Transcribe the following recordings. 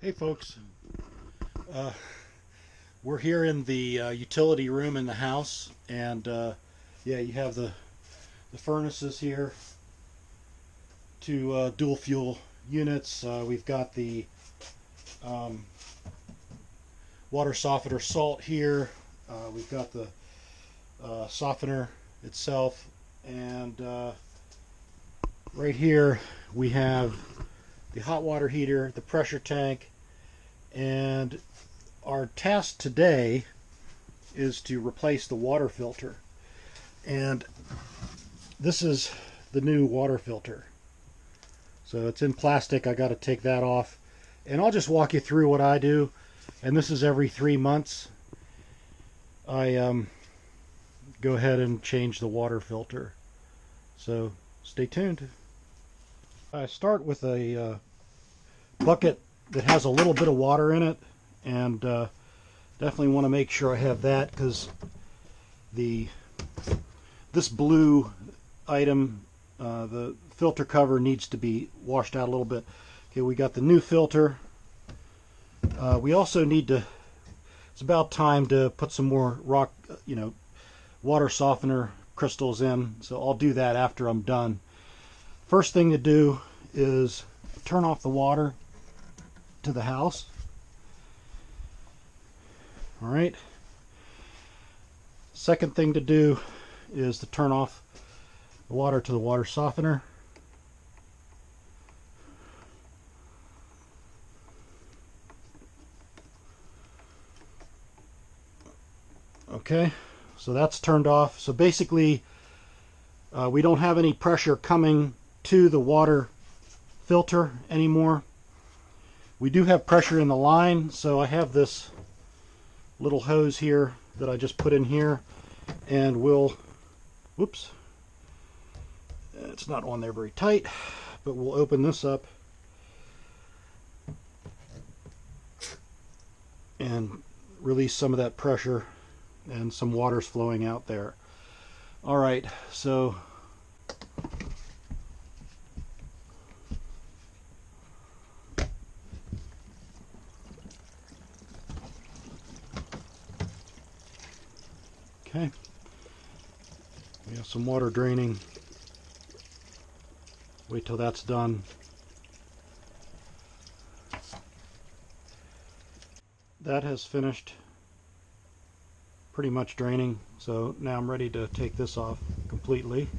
Hey folks, uh, we're here in the utility room in the house, and yeah, you have the furnaces here, two dual fuel units. We've got the um, water softener salt here. We've got the softener itself, and right here we have the hot water heater, the pressure tank, and our task today is to replace the water filter. And this is the new water filter. So it's in plastic. I got to take that off. And I'll just walk you through what I do. And this is every 3 months. I go ahead and change the water filter. So stay tuned. I start with a bucket that has a little bit of water in it, and definitely want to make sure I have that, because this blue item, the filter cover, needs to be washed out a little bit. Okay, we got the new filter. We also need to, it's about time to put some more water softener crystals in, so I'll do that after I'm done. First thing to do is turn off the water to the house. All right. Second thing to do is to turn off the water to the water softener. Okay, so that's turned off. So basically, we don't have any pressure coming to the water filter anymore. We do have pressure in the line, so I have this little hose here that I just put in here, and we'll, whoops, it's not on there very tight, but we'll open this up and release some of that pressure, and some water's flowing out there. All right, so okay, we have some water draining. Wait till that's done. That has finished pretty much draining, so now I'm ready to take this off completely.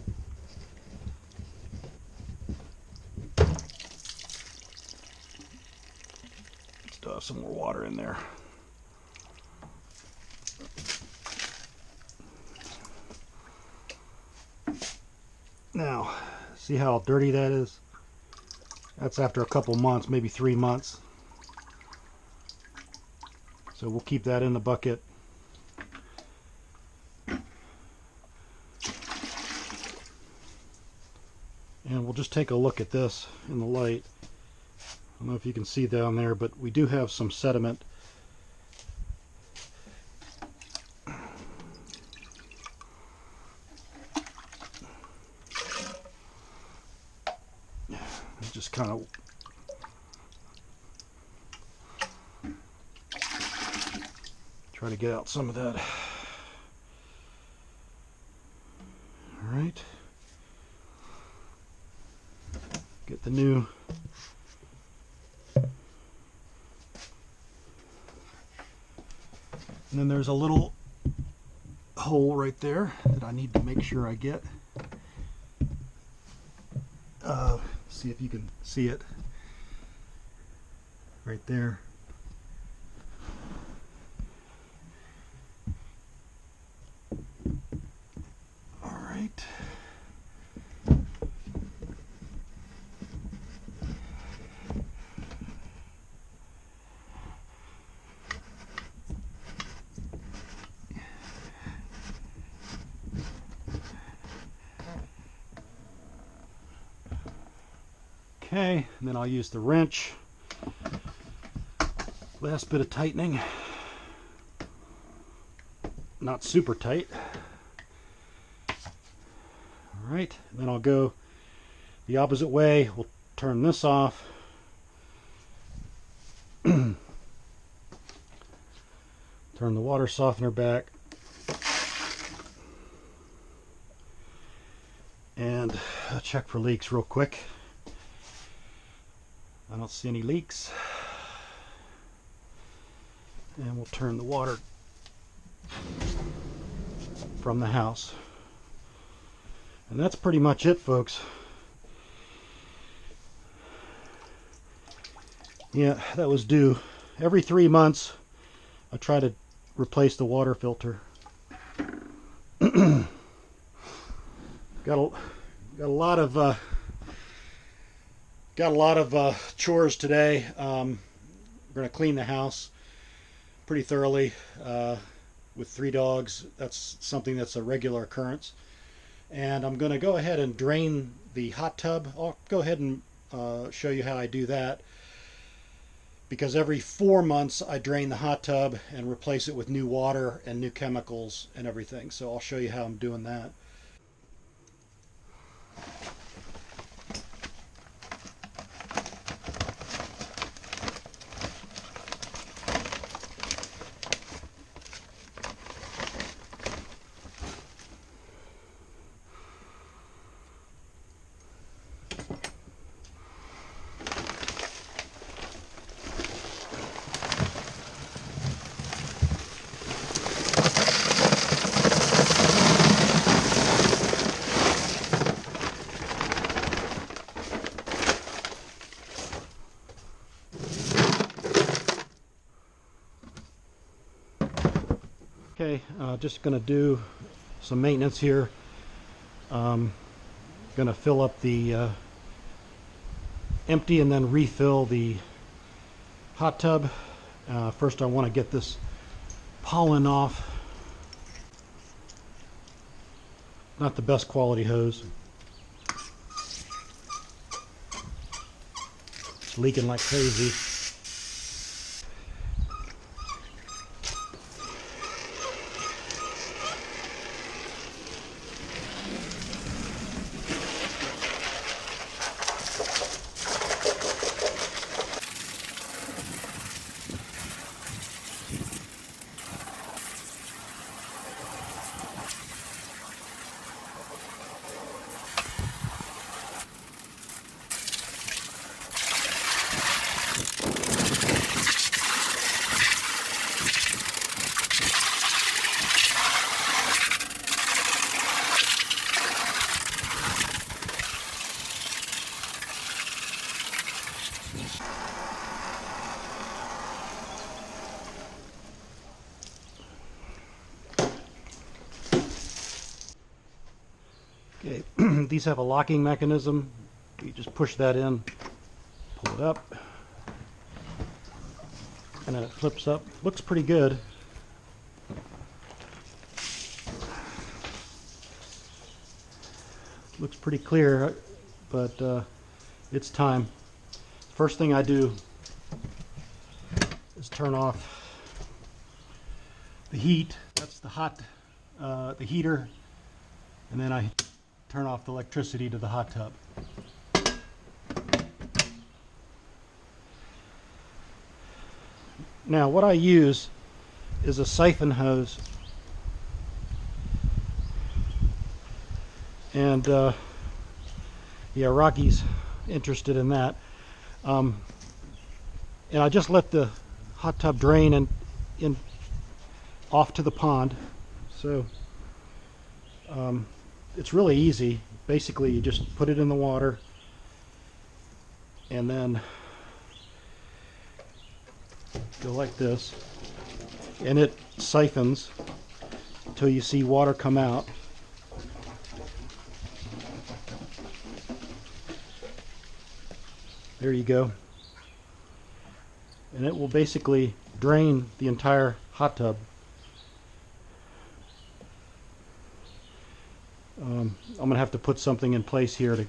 Still have some more water in there. Now, see how dirty that is? That's after a couple months, maybe 3 months. So we'll keep that in the bucket. And we'll just take a look at this in the light. I don't know if you can see down there, but we do have some sediment. Just kind of try to get out some of that. All right. Get the new and then there's a little hole right there that I need to make sure I get. See if you can see it right there. All right. Okay, and then I'll use the wrench. Last bit of tightening. Not super tight. All right, and then I'll go the opposite way. We'll turn this off. Turn the water softener back. And I'll check for leaks real quick. I don't see any leaks. And we'll turn the water from the house. And that's pretty much it, folks. Yeah, that was due. Every 3 months, I try to replace the water filter. got a lot of chores today. We're going to clean the house pretty thoroughly with 3 dogs. That's something that's a regular occurrence. And I'm going to go ahead and drain the hot tub. I'll go ahead and show you how I do that, because every 4 months I drain the hot tub and replace it with new water and new chemicals and everything. So I'll show you how I'm doing that. Okay, just going to do some maintenance here. Going to fill up the empty and then refill the hot tub. First I want to get this pollen off. Not the best quality hose. It's leaking like crazy. Okay, these have a locking mechanism. You just push that in, pull it up, and then it flips up. Looks pretty good. Looks pretty clear, but it's time. First thing I do is turn off the heat. That's the heater, and then I turn off the electricity to the hot tub. Now what I use is a siphon hose, and yeah, Rocky's interested in that. And I just let the hot tub drain and in off to the pond. So it's really easy. Basically, you just put it in the water and then go like this, and it siphons until you see water come out. There you go. And it will basically drain the entire hot tub. I'm gonna have to put something in place here to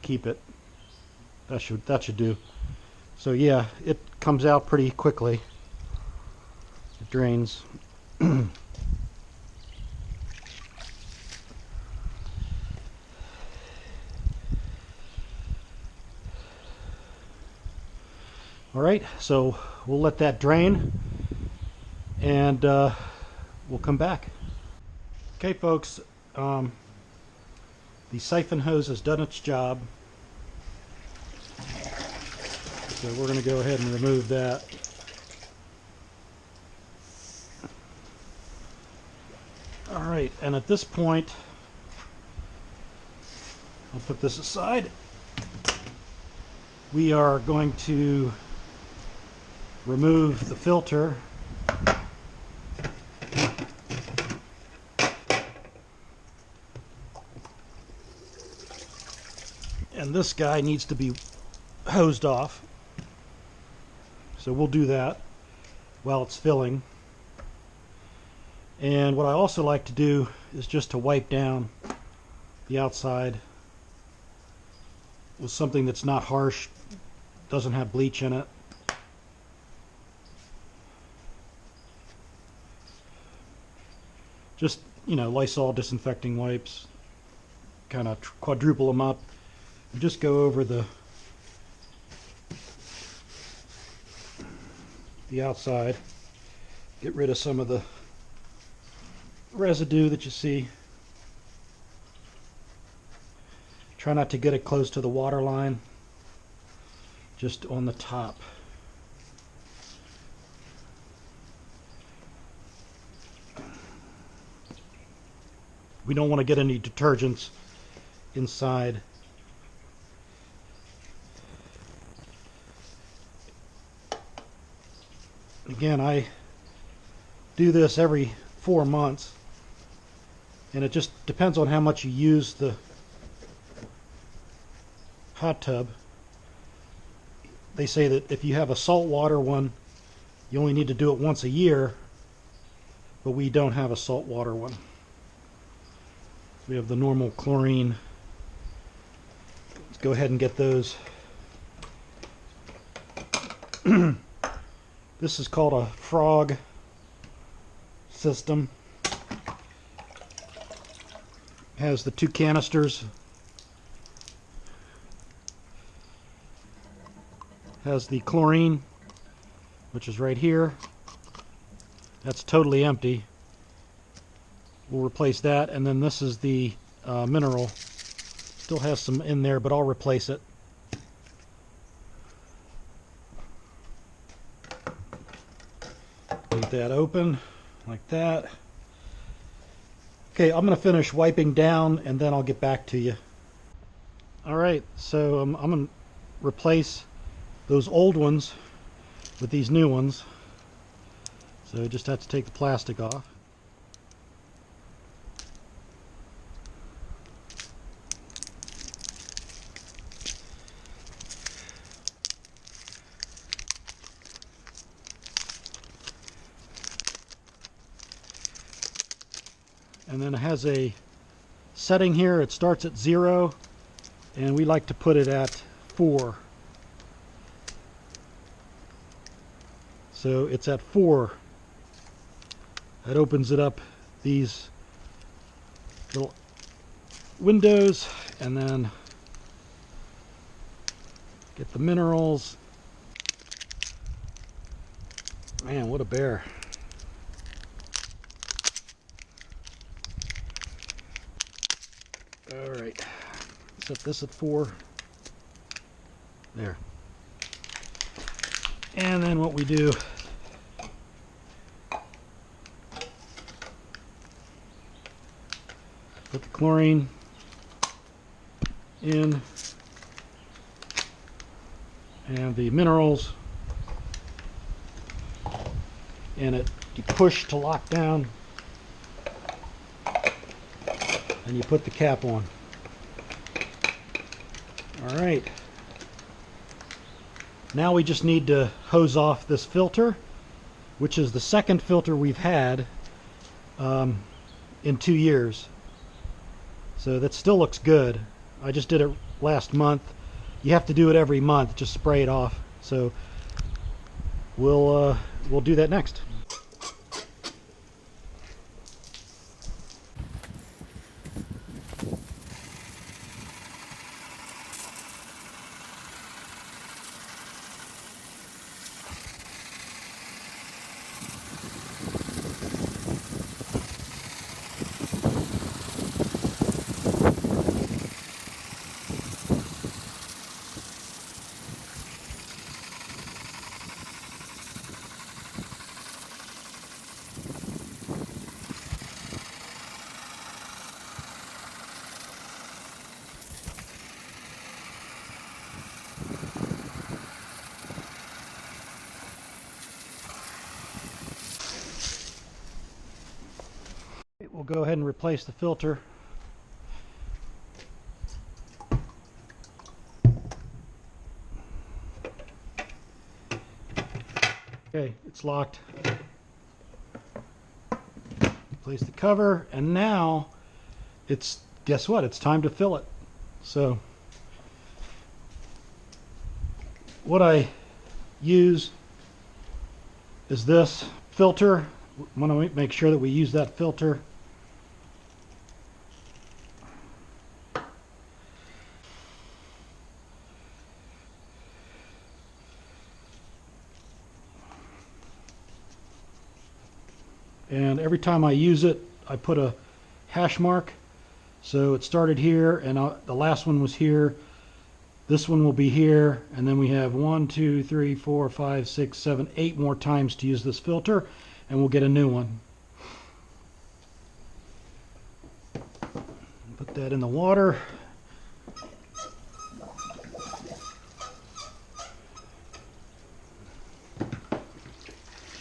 keep it. That should do. So yeah, it comes out pretty quickly. It drains. All right, so we'll let that drain, and we'll come back. Okay, folks, the siphon hose has done its job, so we're going to go ahead and remove that. All right, and at this point, I'll put this aside. We are going to remove the filter. And this guy needs to be hosed off. So we'll do that while it's filling. And what I also like to do is just to wipe down the outside with something that's not harsh, doesn't have bleach in it. Just, Lysol disinfecting wipes, kind of quadruple them up. And just go over the outside, get rid of some of the residue that you see. Try not to get it close to the water line, just on the top. We don't want to get any detergents inside. Again, I do this every 4 months, and it just depends on how much you use the hot tub. They say that if you have a saltwater one, you only need to do it once a year, but we don't have a saltwater one. We have the normal chlorine. Let's go ahead and get those. This is called a frog system. Has the 2 canisters. Has the chlorine, which is right here. That's totally empty. We'll replace that, and then this is the mineral. Still has some in there, but I'll replace it. Leave that open like that. Okay, I'm going to finish wiping down, and then I'll get back to you. Alright, so I'm going to replace those old ones with these new ones. So I just have to take the plastic off. And then it has a setting here. It starts at 0, and we like to put it at 4. So it's at 4. That opens it up, these little windows, and then get the minerals. Man, what a bear. Alright, set this at 4. There. And then what we do, put the chlorine in, and the minerals, and you push to lock down, and you put the cap on. Alright. Now we just need to hose off this filter, which is the second filter we've had in 2 years. So that still looks good. I just did it last month. You have to do it every month, just spray it off. So we'll do that next. we'll go ahead and replace the filter. Okay, it's locked. Place the cover, and now it's, guess what? It's time to fill it. So what I use is this filter. I want to make sure that we use that filter. And every time I use it, I put a hash mark. So it started here, and the last one was here. This one will be here, and then we have 1, 2, 3, 4, 5, 6, 7, 8 more times to use this filter, and we'll get a new one. Put that in the water.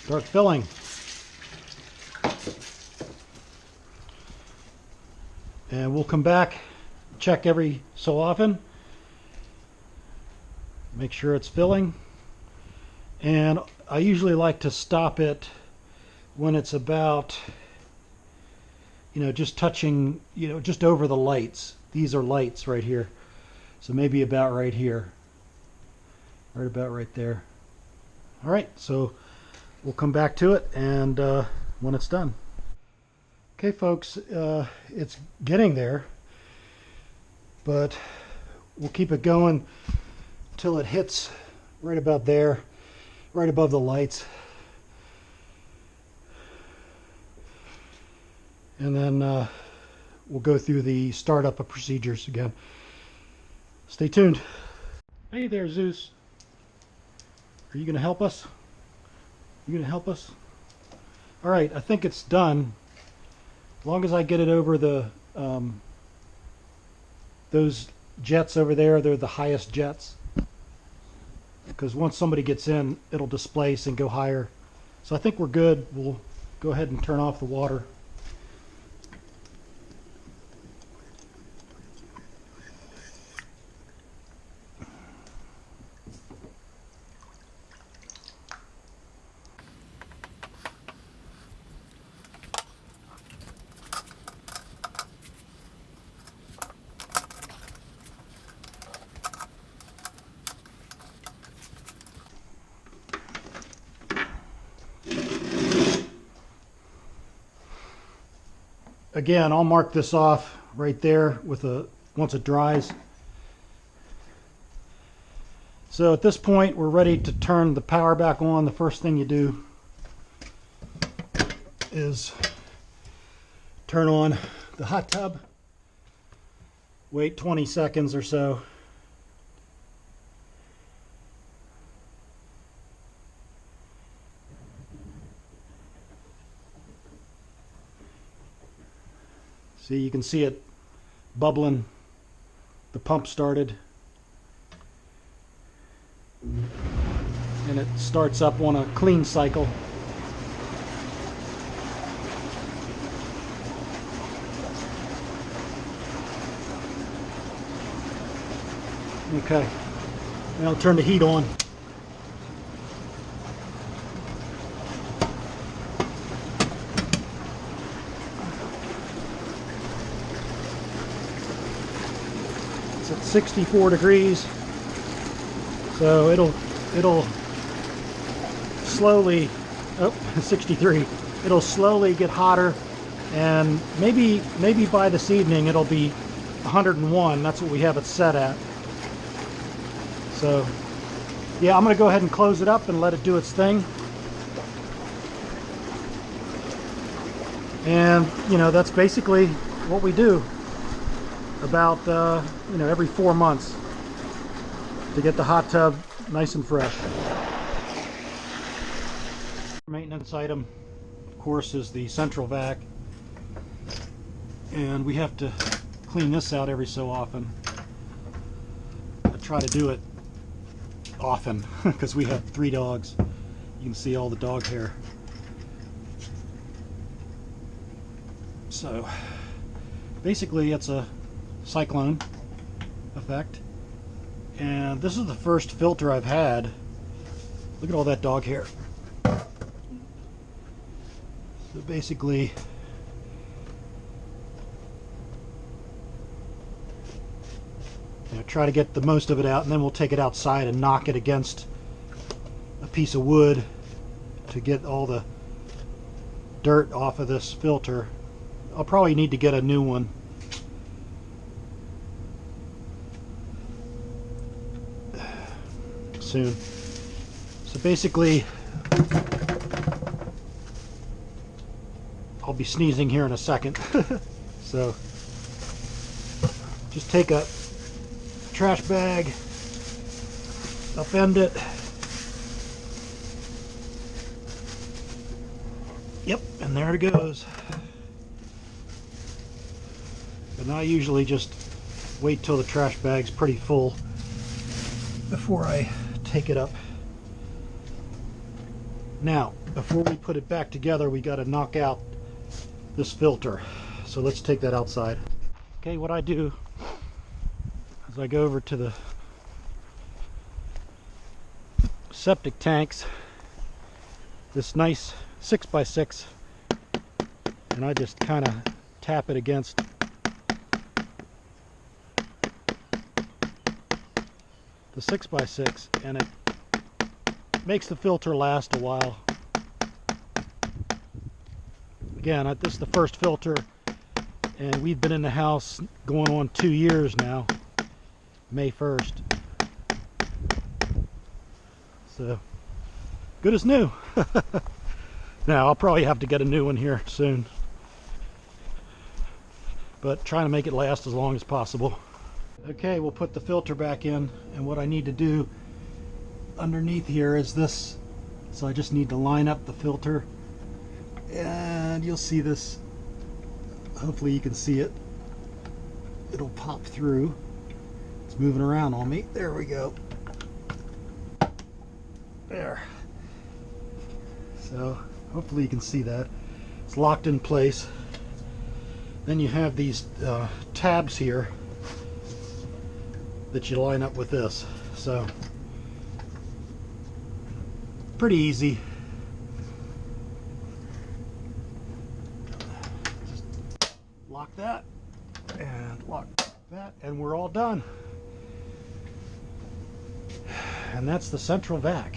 Start filling. And we'll come back, check every so often, make sure it's filling. And I usually like to stop it when it's about, just touching, just over the lights. These are lights right here. So maybe about right here. Right about right there. All right, so we'll come back to it and when it's done. Okay, folks, it's getting there, but we'll keep it going till it hits right about there, right above the lights. And then we'll go through the startup of procedures again. Stay tuned. Hey there, Zeus. Are you going to help us? You going to help us? All right, I think it's done. As long as I get it over the those jets over there, they're the highest jets. Because once somebody gets in, it'll displace and go higher. So I think we're good. We'll go ahead and turn off the water. Again, I'll mark this off right there with once it dries. So at this point, we're ready to turn the power back on. The first thing you do is turn on the hot tub. Wait 20 seconds or so. See, you can see it bubbling. The pump started. And it starts up on a clean cycle. Okay, now I'll turn the heat on. It's at 64 degrees, so it'll slowly, 63. It'll slowly get hotter, and maybe by this evening it'll be 101. That's what we have it set at. So yeah, I'm going to go ahead and close it up and let it do its thing. And that's basically what we do about every 4 months to get the hot tub nice and fresh. Maintenance item, of course, is the central vac, and we have to clean this out every so often. I try to do it often because we have 3 dogs. You can see all the dog hair. So basically it's a cyclone effect, and this is the first filter I've had. Look at all that dog hair. So basically try to get the most of it out, and then we'll take it outside and knock it against a piece of wood to get all the dirt off of this filter. I'll probably need to get a new one. Soon. So basically I'll be sneezing here in a second. So just take a trash bag, upend it. Yep, and there it goes. And I usually just wait till the trash bag's pretty full before I take it up. Now, before we put it back together, we got to knock out this filter. So let's take that outside. Okay, what I do is I go over to the septic tanks, this nice 6x6, and I just kind of tap it against the 6x6, and it makes the filter last a while. Again, this is the first filter, and we've been in the house going on 2 years now, May 1st. So, good as new. Now, I'll probably have to get a new one here soon, but trying to make it last as long as possible. Okay, we'll put the filter back in, and what I need to do underneath here is this. So I just need to line up the filter, and you'll see this. Hopefully you can see it. It'll pop through. It's moving around on me. There we go. There. So hopefully you can see that. It's locked in place. Then you have these tabs here that you line up with this. So pretty easy. Just lock that and lock that, and we're all done. And that's the central vac.